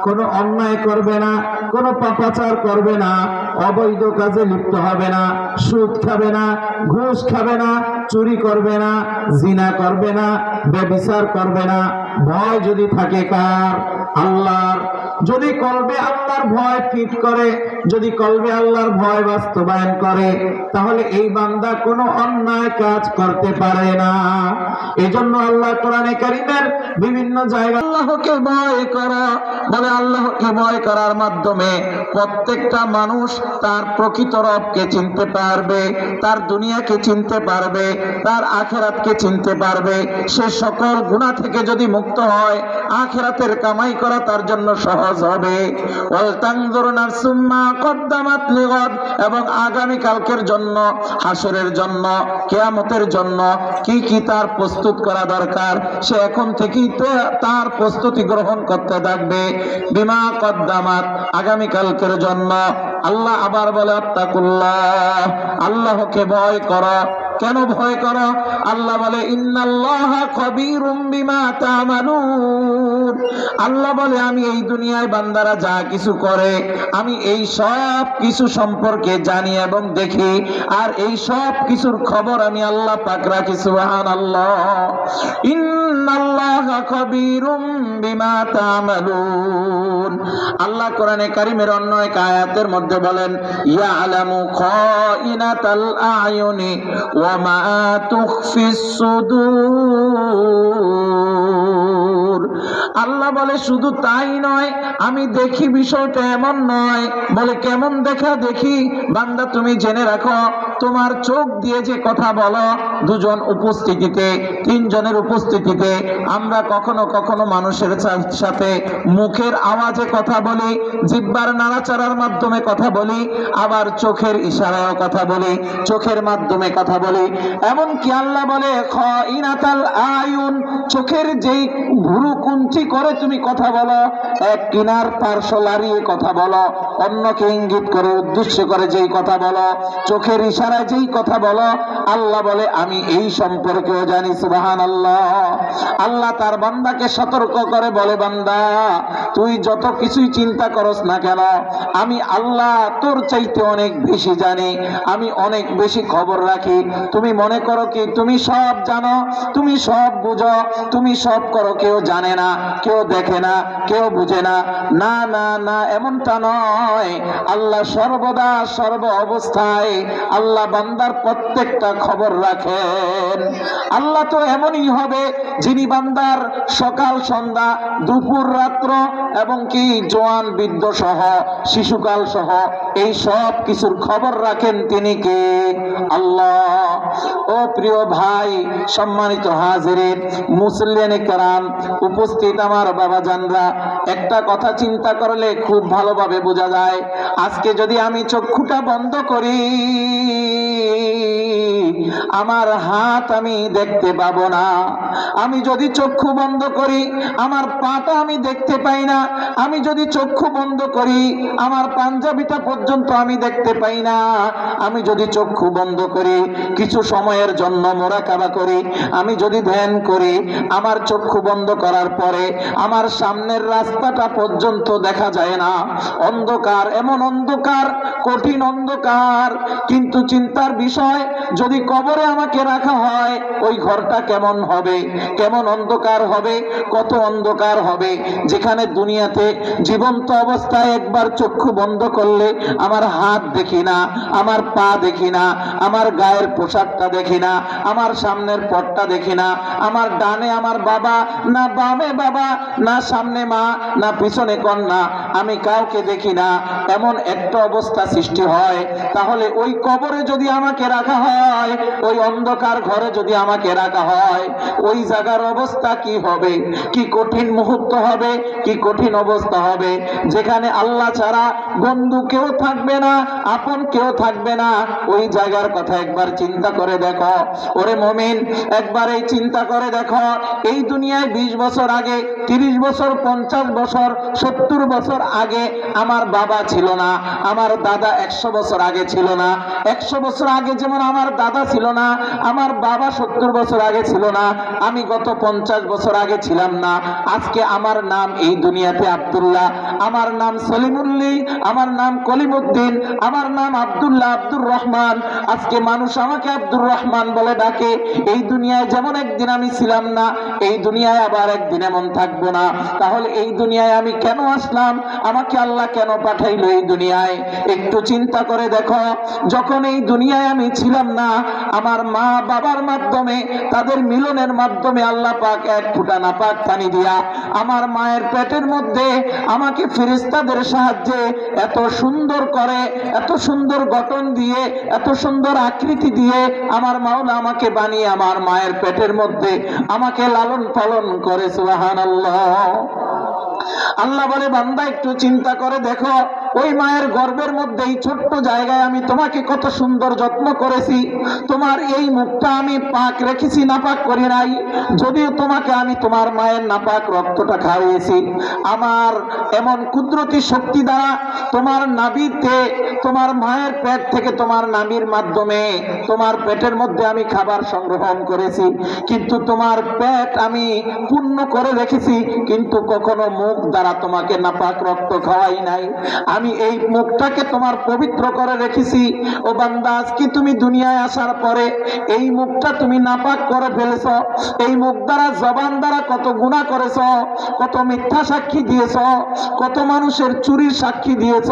কোনো অন্যায় করবে না, কোনো পাপাচার করবে না, অবৈধ কাজে লিপ্ত হবে না, সুদ খাবে না, ঘুষ খাবে না, চুরি করবে না, জিনা করবে না, ব্যভিচার করবে না। ভয় যদি থাকে কার? আল্লাহর। যদি কলবে আল্লাহর ভয় ফিট করে, যদি কলবে আল্লাহর ভয় বাস্তবায়ন করে, তাহলে এই বান্দা কোনো অন্যায় কাজ করতে পারে না। এজন্য আল্লাহ কোরআনে কারীমের বিভিন্ন জায়গায় আল্লাহকে ভয় করা বলে। আল্লাহকে ভয় করার মাধ্যমে প্রত্যেকটা মানুষ তার প্রকৃত রবকে চিনতে পারবে, তার দুনিয়াকে চিনতে পারবে, তার আখিরাতকে চিনতে পারবে। সে সকল গুনাহ থেকে যদি মুক্ত হয়, আখিরাতের কামাই করা তার জন্য সহজ হবে। ওয়াল তানজুর নাফসুম মা কদ্দামাত লিগাদ, এবং আগামী কালকের জন্য, হাসরের জন্য, কিয়ামতের জন্য কি কি তার প্রস্তুত করা দরকার, সে এখন থেকেই তার প্রস্তুতি গ্রহণ করতে থাকবে। বিমা কদ্দামাত, আগামী কালকের জন্য। আল্লাহ আবার বলে আত্তাকুল্লাহ, আল্লাহকে ভয় করো। কেন ভয় করো? আল্লাহ বলে ইন্নাল্লাহা খবীরুম বিমা তা'মালুন। আল্লাহ বলে আমি এই দুনিয়ায় বান্দারা যা কিছু করে, আমি এই সব কিছু সম্পর্কে জানি এবং দেখি, আর এই সব কিছুর খবর আমি আল্লাহ পাক রাখি। সুবহানাল্লাহ। ইন্নাল্লাহা খবীরুম বিমা তা'মালুন। আল্লাহ কোরআনে কারীমের অন্য এক আয়াতের মধ্যে বলেন ইয়ালামু খাইনাতাল আয়ুনি ওয়া মা তুখফিস সুদূর। আল্লাহ বলে শুধু তাই নয়, আমি দেখি, বিষয়টা এমন নয়। বলে কেমন দেখা? দেখি বান্দা তুমি জেনে রাখো, তোমার চোখ দিয়ে যে কথা বলো, দুজন উপস্থিতিতে, তিনজনের উপস্থিতিতে, আমরা কখনো কখনো মানুষের সাথে মুখের আওয়াজে কথা বলি, জিহ্বার নাড়াচাড়ার মাধ্যমে কথা বলি, আবার চোখের ইশারায়ও কথা বলি, চোখের মাধ্যমে কথা বলি। এমনকি আল্লাহ বলে খাইনাতাল আয়ুন, চোখের যেই ভুরু কুঞ্চি করে তুমি কথা বলো, এক কিনার পার্শ্ব লাড়িয়ে কথা বলো, অন্যকে ইঙ্গিত করে উদ্দেশ্য করে যেই কথা বলো, চোখের ইশারায় যেই কথা বলো, আল্লাহ বলে আমি এই সম্পর্কেও জানি। সুবহানাল্লাহ। আল্লাহ তার বান্দাকে সতর্ক করে বলে, বান্দা তুই যত কিছুই চিন্তা করস না কেন, আমি আল্লাহ তোর চাইতে অনেক বেশি জানি, আমি অনেক বেশি খবর রাখি। তুমি মনে করো কি তুমি সব জানো, তুমি সব বুঝো, তুমি সব করো, কেউ জানে না, কেউ দেখে না, কেউ বুঝে না। না না না, এমনটা নয়। আল্লাহ সর্বদা সর্ব অবস্থায় আল্লাহ বান্দার প্রত্যেকটা খবর রাখেন। আল্লাহ তো এমনই হবে যিনি বান্দার সকাল সন্ধ্যা, দুপুর রাত্র, এবং কি জোয়ান বৃদ্ধ সহ, শিশুকাল সহ এই সব কিছুর খবর রাখেন। তিনি কে? আল্লাহ। ও প্রিয় ভাই, সম্মানিত হাজিরিন, মুসল্লিয়ানে কেরাম, উপস্থিত আমার বাবা জানরা, একটা কথা চিন্তা করলে খুব ভালোভাবে বোঝা যায়। আজকে যদি আমি চক্ষুটা বন্ধ করি, আমার হাত আমি দেখতে পাবো না। আমি যদি চক্ষু বন্ধ করি, আমার পাটা আমি দেখতে পাই না। আমি যদি চক্ষু বন্ধ করি, আমার পাঞ্জাবিটা পর্যন্ত আমি দেখতে পাই না। আমি যদি চক্ষু বন্ধ করি, কিছু সময়ের জন্য মুরাকাবা করি, আমি যদি ধ্যান করি, আমার চক্ষু বন্ধ করার পরে আমার সামনের রাস্তাটা পর্যন্ত দেখা যায় না। অন্ধকার, এমন অন্ধকার, কঠিন অন্ধকার। কিন্তু চিন্তার বিষয়, যদি কবরে আমাকে রাখা হয়, ওই ঘরটা কেমন হবে, কেমন অন্ধকার হবে, কত অন্ধকার হবে। যেখানে দুনিয়াতে জীবন্ত অবস্থায় একবার চক্ষু বন্ধ করলে আমার হাত দেখি না, আমার পা দেখি না, আমার গায়ের পোশাকটা দেখি না, আমার সামনের পথটা দেখি না, আমার ডানে আমার বাবা, না বামে বাবা, না সামনে মা, না পিছনে কন্যা, আমি কাউকে দেখি না। এমন একটা অবস্থা সৃষ্টি হয়। তাহলে ওই কবরে যদি আমাকে রাখা হয়, ওই অন্ধকার ঘরে যদি আমাকে রাখা হয়, ওই জায়গার অবস্থা কি হবে? কি কঠিন মুহূর্ত হবে, কি কঠিন অবস্থা হবে, যেখানে আল্লাহ ছাড়া বন্ধু কেউ থাকবে না, আপন কেউ থাকবে না, ওই জায়গার কথা একবার চিন্তা করে দেখো। ওরে মুমিন, একবার এই চিন্তা করে দেখো, এই দুনিয়ায় 20 বছর আগে, 30 বছর, 50 বছর, 70 বছর আগে আমার বাবা ছিল না, আমার দাদা 100 বছর আগে ছিল না। 100 বছর আগে যেমন আমার দাদা ছিল না, আমার বাবা 70 বছর আগে ছিল না, আমি গত 50 বছর আগে ছিলাম না। আজকে আমার নাম এই দুনিয়াতে আব্দুল্লাহ, আমার নাম সলিমুল্লি, আমার নাম কলিমুদ্দিন, আমার নাম আব্দুল্লাহ, আব্দুর রহমান। আজকে মানুষ আমাকে আব্দুর রহমান বলে ডাকে। এই দুনিয়ায় যেমন একদিন আমি ছিলাম না, এই দুনিয়ায় আবার একদিন এমন থাকবো না। তাহলে এই দুনিয়ায় আমি কেন আসলাম? আমাকে আল্লাহ কেন পাঠাইলো এই দুনিয়ায়? একটু চিন্তা করে দেখো। যখন এই দুনিয়ায় আমি ছিলাম না, আমার মা বাবার মাধ্যমে, তাদের মিলনের মাধ্যমে আল্লাহ পাক এক ফোঁটা নাপাক পানি দিয়া আমার মায়ের পেটের মধ্যে আমাকে ফেরেশতাদের সাহায্যে এত সুন্দর করে, এত সুন্দর গঠন দিয়ে, এত সুন্দর আকৃতি দিয়ে আমার মাওলা আমাকে বানিয়ে আমার মায়ের পেটের মধ্যে আমাকে লালন পালন করে। সুবহানাল্লাহ। আল্লাহ বলে, বান্দা একটু চিন্তা করে দেখো, ওই মায়ের গর্ভের মধ্যে এই ছোট্ট জায়গায় আমি তোমাকে কত সুন্দর যত্ন করেছি। তোমার এই মুখটা আমি পাক রেখেছি, নাপাক করি নাই। যদিও তোমাকে আমি তোমার মায়ের নাপাক রক্তটা খাইয়েছি, আমার এমন কুদরতি শক্তি দ্বারা তোমার নাভিতে, তোমার মায়ের পেট থেকে, তোমার নাভির মাধ্যমে তোমার পেটের মধ্যে আমি খাবার সংগ্রহণ করেছি। কিন্তু তোমার পেট আমি পূর্ণ করে রেখেছি, কিন্তু কখনো মুখ দ্বারা তোমাকে নাপাক রক্ত খাওয়াই নাই। আমি এই মুখটাকে তোমার পবিত্র করে রেখেছি। ও বান্দা, আজকে তুমি দুনিয়ায় আসার পরে এই মুখটা তুমি নাপাক করে ফেলেছ। এই মুখ দ্বারা, জবান দ্বারা কত গুনাহ করেছ, কত মিথ্যা সাক্ষী দিয়েছ, কত মানুষের চুরির সাক্ষী দিয়েছ,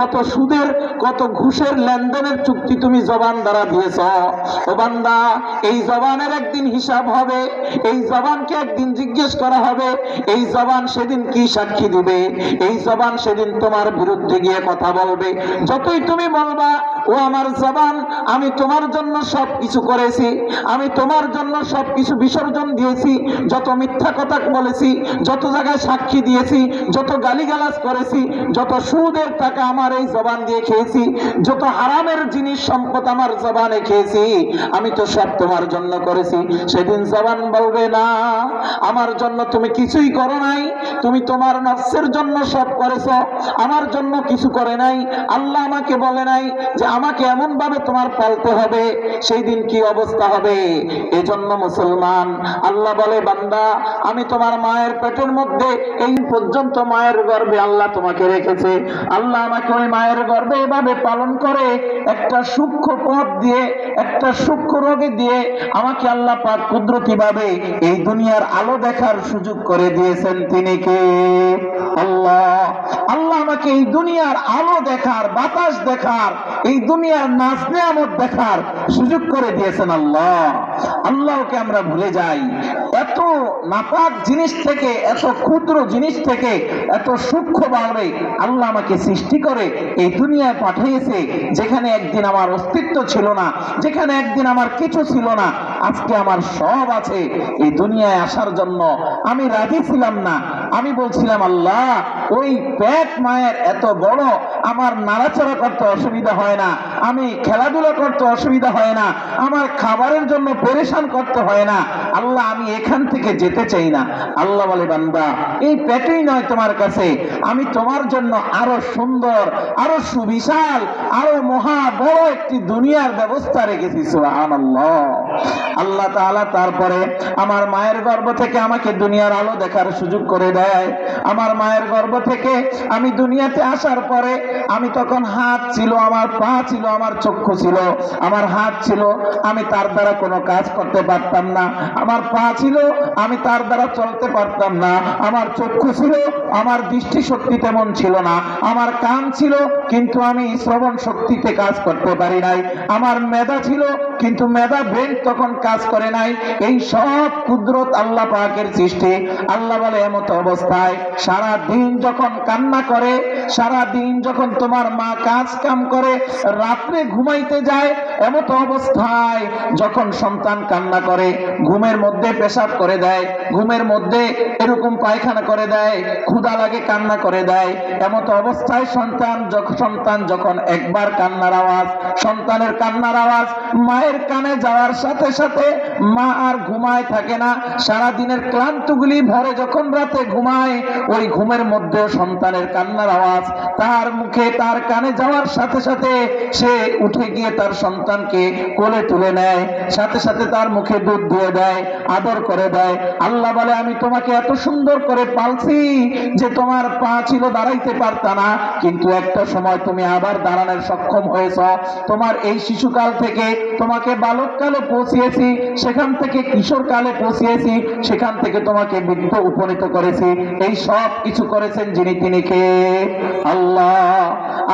কত সুদের, কত ঘুষের লেনদেনের চুক্তি তুমি জবান দ্বারা দিয়েছ। ও বান্দা, এই জবানের একদিন হিসাব হবে। এই জবানকে একদিন জিজ্ঞেস করা হবে। এই জবান সেদিন কি সাক্ষী দিবে? এই জবান সেদিন তোমার বিরুদ্ধে গিয়ে কথা বলবে। যতই তুমি বলবা, ও আমার জবান, আমি তোমার জন্য সবকিছু করেছি, আমি তোমার জন্য সবকিছু বিসর্জন দিয়েছি, যত মিথ্যা কথা বলেছি, যত জায়গায় সাক্ষী দিয়েছি, যত গালিগালাজ করেছি, যত সুদের টাকা আমার এই জবান দিয়ে খেয়েছি, যত হারামের জিনিস সম্পদ আমার জবানে খেয়েছি, আমি তো সব তোমার জন্য করেছি। সেদিন জবান বলবে, না, আমার জন্য তুমি কিছুই করো নাই, তুমি তোমার নফসের জন্য সব করেছো, আমার জন্য কিছু করে নাই। আল্লাহ আমাকে বলে নাই যে আমাকে এমন ভাবে তোমার পালতে হবে। সেই দিন কি অবস্থা হবে? এজন্য মুসলমান, আল্লাহ বলে, বান্দা, আমি তোমার মায়ের পেটের মধ্যে এই পর্যন্ত মায়ের গর্ভে আল্লাহ তোমাকে রেখেছে। আল্লাহ আমাকে ওই মায়ের গর্ভে এভাবে পালন করে একটা সূক্ষ্ম পথ দিয়ে, একটা সূক্ষ্ম রোগে দিয়ে আমাকে আল্লাহ পাক কুদরতি ভাবে এই দুনিয়ার আলো দেখার সুযোগ করে দিয়েছেন। তিনি কে? আল্লাহ। আল্লাহ আমাকে এই দুনিয়ার আলো দেখার, বাতাস দেখার, এই দুনিয়ার নাজ নেয়ামত দেখার সুযোগ করে দিয়েছেন। আল্লাহ। আল্লাহকে আমরা ভুলে যাই। এত নাপাক জিনিস থেকে, এত ক্ষুদ্র জিনিস থেকে এত সূক্ষ্মভাবে আল্লাহ আমাকে সৃষ্টি করে এই দুনিয়ায় পাঠিয়েছে, যেখানে একদিন আমার অস্তিত্ব ছিল না, যেখানে একদিন আমার কিছু ছিল না, আজকে আমার সব আছে। এই দুনিয়ায় আসার জন্য আমি রাজি ছিলাম না। আমি বলছিলাম, আল্লাহ, ওই পেট মায়ের এত বড়, আমার নাড়াচাড়া করতে অসুবিধা হয় না, আমি খেলাধুলা করতে অসুবিধা হয় না, আমার খাবারের জন্য পরেশান করতে হয় না। আল্লাহ, আমি এখান থেকে যেতে চাই না। আল্লাহ বলে, বান্দা, এই পেটেই নয় তোমার কাছে, আমি তোমার জন্য আরো সুন্দর, আরো সুবিশাল, আরো মহা বড় একটি দুনিয়ার ব্যবস্থা রেখেছি। সুবহানাল্লাহ। আল্লাহ তাআলা তারপরে আমার মায়ের গর্ভ থেকে আমাকে দুনিয়ার আলো দেখার সুযোগ করে দেয়। আমার মায়ের গর্ভ থেকে আমি দুনিয়াতে আসার পরে, আমি তখন হাত ছিল, আমার পা ছিল, আমার চক্ষু ছিল, আমার হাত ছিল, আমি তার দ্বারা কোনো কাজ করতে পারতাম না। আমার পা ছিল, আমি তার দ্বারা চলতে পারতাম না। আমার চক্ষু ছিল, আমার দৃষ্টি শক্তি তেমন ছিল না। আমার কান ছিল, কিন্তু আমি শ্রবণ শক্তিতে কাজ করতে পারি নাই। আমার মেধা ছিল, কিন্তু মেধা ব্রেন তখন কাজ করে নাই। এই সব কুদরত আল্লাহ পাকের সৃষ্টি। আল্লাহ বলে এমত অবস্থায় সারা দিন যখন কান্না করে, সারা দিন যখন তোমার মা কাজ কাম করে, রাত্রে ঘুমাইতে যায়, এমত অবস্থায় যখন সন্তান কান্না করে, ঘুমের মধ্যে পেশাব করে দেয়, ঘুমের মধ্যে এরকম পায়খানা করে দেয়, ক্ষুধা লাগে কান্না করে দেয়, এমত অবস্থায় সন্তান যখন একবার কান্নার আওয়াজ, সন্তানের কান্নার আওয়াজ মায়ের কানে যাওয়ার সাথে সাথে মা আর ঘুমায় থাকে না। সারা দিনের ক্লান্তগুলি ভরে যখন রাতে ঘুমায়, ওই ঘুমের মধ্যে সন্তানের কান্নার আওয়াজ তার মুখে, তার কানে যাওয়ার সাথে সাথে সে উঠে গিয়ে তার সন্তানকে কোলে তুলে নেয়, সাথে সাথে তার মুখে দুধ দিয়ে দেয়, আদর করে দেয়। আল্লাহ বলে আমি তোমাকে এত সুন্দর করে পালছি যে তোমার পা ছিল দাঁড়াইতে পারতা না, কিন্তু একটা সময় তুমি আবার দাঁড়ানোর সক্ষম হয়েছ। তোমার এই শিশুকাল থেকে তোমাকে বালককালে পৌঁছিয়েছি, সেখান থেকে কিশোর কালে পৌঁছিয়েছি, সেখান থেকে তোমাকে বৃদ্ধ উপনীত করেছি। এই সব কিছু করেছেন যিনি, তিনি কে? আল্লাহ।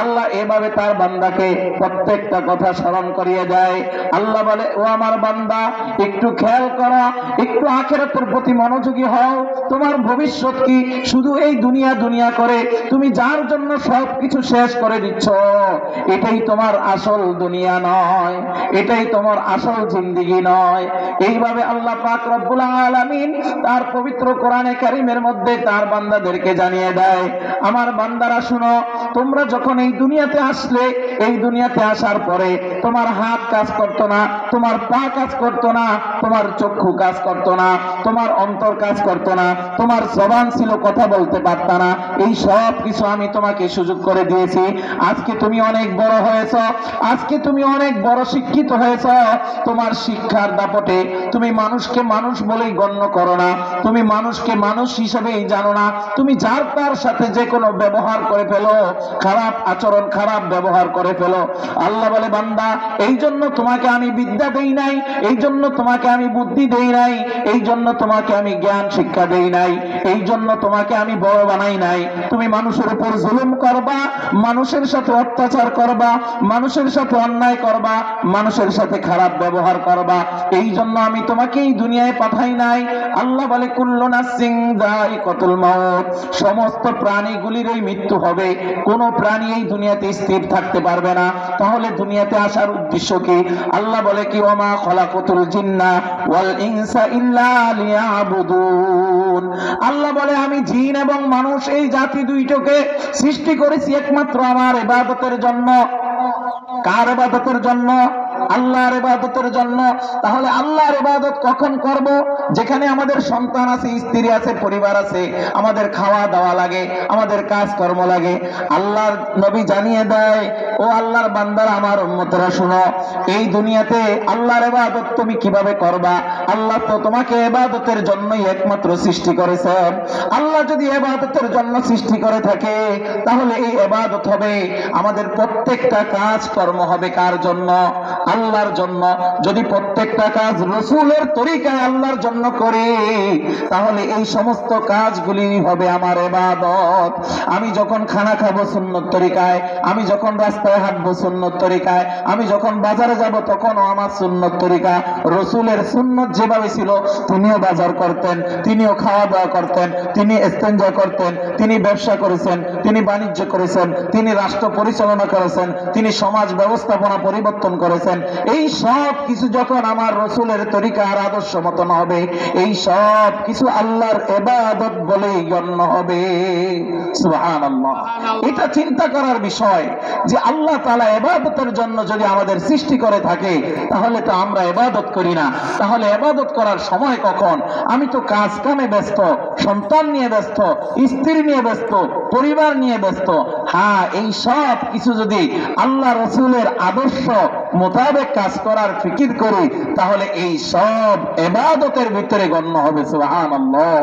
আল্লাহ এভাবে তার বান্দাকে প্রত্যেকটা কথা স্মরণ করিয়ে দেয়। আল্লাহ বলে ও আমার বান্দা, একটু খেয়াল করো, একটু আখিরাতের প্রতি মনোযোগী হও। তোমার ভবিষ্যৎ কি? শুধু এই দুনিয়া দুনিয়া করে তুমি যার জন্য সব কিছু শেষ করে দিচ্ছ, এটাই তোমার আসল দুনিয়া নয়, এটাই তোমার আসল জিন্দেগি নয়। এইভাবে আল্লাহ পাক রব্বুল আলামিন তার পবিত্র কোরআনে কারীমের মধ্যে তার বান্দাদেরকে জানিয়ে দেয়, আমার বান্দারা শুনো, তোমরা যখন এই দুনিয়াতে আসলে, এই দুনিয়াতে আসার পরে তোমার হাত কাজ করতো না, তোমার পা কাজ করতো না, তোমার চক্ষু কাজ করতো না, তোমার অন্তর কাজ করতো না, তোমার জবান ছিল কথা বলতে পারতা না। এই সব কিছু আমি তোমাকে সুযোগ করে দিয়েছি। আজকে তুমি অনেক বড় হয়েছ, আজকে তুমি অনেক বড় শিক্ষিত হয়েছ। তোমার শিক্ষার দাপটে তুমি মানুষকে মানুষ বলেই গণ্য করো না, তুমি মানুষকে মানুষ হিসেবেই জানো না, তুমি যার তার সাথে যে কোনো ব্যবহার করে ফেলো, খারাপ আচরণ, খারাপ ব্যবহার করে ফেলো। আল্লাহ বলে বান্দা, এই জন্য তোমাকে আমি বিদ্যা দেই নাই, এই জন্য তোমাকে আমি বুদ্ধি দেই নাই, এই জন্য তোমাকে আমি জ্ঞান শিক্ষা দেই নাই, এই জন্য তোমাকে আমি বড় বানাই নাই। তুমি মানুষের উপর জুলুম করবা, মানুষের সাথে অত্যাচার করবা, মানুষের সাথে অন্যায় করবা, মানুষের সাথে খারাপ ব্যবহার করবা, এই জন্য আমি তোমাকে এই দুনিয়ায় পাঠাই নাই। আল্লাহ বলে কুল্লু নাফসিন যায়িকাতুল মাউত, সমস্ত প্রাণীগুলির এই মৃত্যু হবে, কোন প্রাণী এই দুনিয়াতে স্থির থাকতে পারবে না। তাহলে দুনিয়াতে আসার উদ্দেশ্য কি? আল্লাহ বলে কি ওমা খলাকাতুল জিন্না ওয়াল ইনসা ইল্লা লিয়াবুদুন। আল্লাহ বলে আমি জিন এবং মানুষ এই জাতি দুইটাকে সৃষ্টি করেছি একমাত্র আমার ইবাদতের জন্য। কার ইবাদতের জন্য? আল্লাহর ইবাদতের জন্য। তাহলে আল্লাহর ইবাদত কখন করব? যেখানে আমাদের সন্তান আছে, স্ত্রী আছে, পরিবার আছে, আমাদের খাওয়া দাওয়া লাগে, আমাদের কাজ কর্ম লাগে। আল্লাহর নবী জানিয়ে দেয়, ও আল্লাহর বান্দারা, আমার উম্মতরা শুনো, এই দুনিয়াতে আল্লাহর ইবাদত তুমি কিভাবে করবা? আল্লাহ তো তোমাকে ইবাদতের জন্যই একমাত্র সৃষ্টি করেছেন। আল্লাহ যদি ইবাদতের জন্য সৃষ্টি করে থাকে, তাহলে এই ইবাদত হবে, আমাদের প্রত্যেকটা কাজ কর্ম হবে কার জন্য? আল্লাহর জন্য। যদি প্রত্যেকটা কাজ রাসূলের তরিকায় আল্লাহর জন্য করি, তাহলে এই সমস্ত কাজগুলি হবে আমার ইবাদত। আমি যখন খানা খাবো সুন্নত তরিকায়, আমি যখন রাস্তায় হাঁটবো সুন্নত তরিকায়, আমি যখন বাজারে যাব তখনও আমার সুন্নত তরিকা। রাসূলের সুন্নত যেভাবে ছিল, তিনিও বাজার করতেন, তিনিও খাওয়া দাওয়া করতেন, তিনি ইস্তেঞ্জা করতেন, তিনি ব্যবসা করেছেন, তিনি বাণিজ্য করেছেন, তিনি রাষ্ট্র পরিচালনা করেছেন, তিনি সমাজ ব্যবস্থাপনা পরিবর্তন করেছেন। এই সব কিছু যখন আমার রাসূলের তরিকা আর আদর্শ মতন হবে, এই সব কিছু আল্লাহর ইবাদত বলেই গণ্য হবে। সুবহানাল্লাহ। এটা চিন্তা করার বিষয় যে আল্লাহ তাআলা ইবাদতের জন্য যদি আমাদের সৃষ্টি করে থাকে, তাহলে তো আমরা ইবাদত করি না। তাহলে ইবাদত করার সময় কখন? আমি তো কাজ কামে ব্যস্ত, সন্তান নিয়ে ব্যস্ত, স্ত্রী নিয়ে ব্যস্ত, পরিবার নিয়ে ব্যস্ত। হ্যাঁ, এই সব কিছু যদি আল্লাহ রাসূলের আদর্শ মোতাবেক কাজ করার ফিকির করি, তাহলে এই সব ইবাদতের ভিতরে গণ্য হবে। সুবহানাল্লাহ।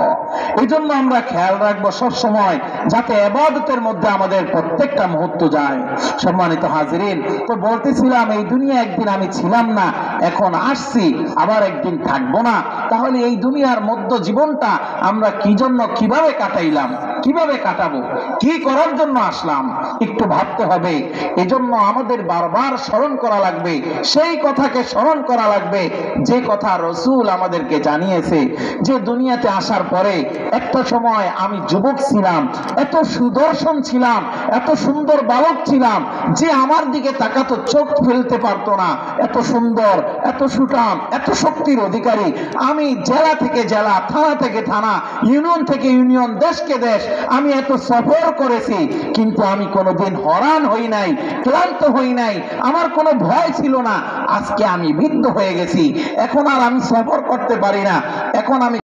এই জন্য আমরা খেয়াল রাখবো সব সময়, যাতে ইবাদতের মধ্যে আমাদের প্রত্যেকটা মুহূর্ত যায়। সম্মানিত হাজিরিন, তো বলতেছিলাম, এই দুনিয়া একদিন আমি ছিলাম না, এখন আসছি, আবার একদিন থাকবো না। তাহলে এই দুনিয়ার মধ্য জীবনটা আমরা কি জন্য কিভাবে কাটাইলাম? কিভাবে কাটাবো, কি করার জন্য আসলাম, একটু ভাবতে হবে। এজন্য আমাদের বারবার স্মরণ করা লাগবে, সেই কথাকে স্মরণ করা লাগবে যে কথা রাসূল আমাদেরকে জানিয়েছে, যে দুনিয়াতে আসার পরে একটা সময় আমি যুবক ছিলাম, এত সুদর্শন ছিলাম, এত সুন্দর বালক ছিলাম যে আমার দিকে তাকাতো চোখ ফেলতে পারতো না, এত সুন্দর, এত সুঠাম, এত শক্তির অধিকারী। আমি জেলা থেকে জেলা, থানা থেকে থানা, ইউনিয়ন থেকে ইউনিয়ন, দেশকে দেশ আমি এত সফর করেছি, কিন্তু আমি কোনোদিন হরান হই নাই, ক্লান্ত হই নাই, আমার কোনো ভয় ছিল না। আজকে আমি বৃদ্ধ হয়ে গেছি, এখন আর আমি সফর করতে পারি না, এখন আমি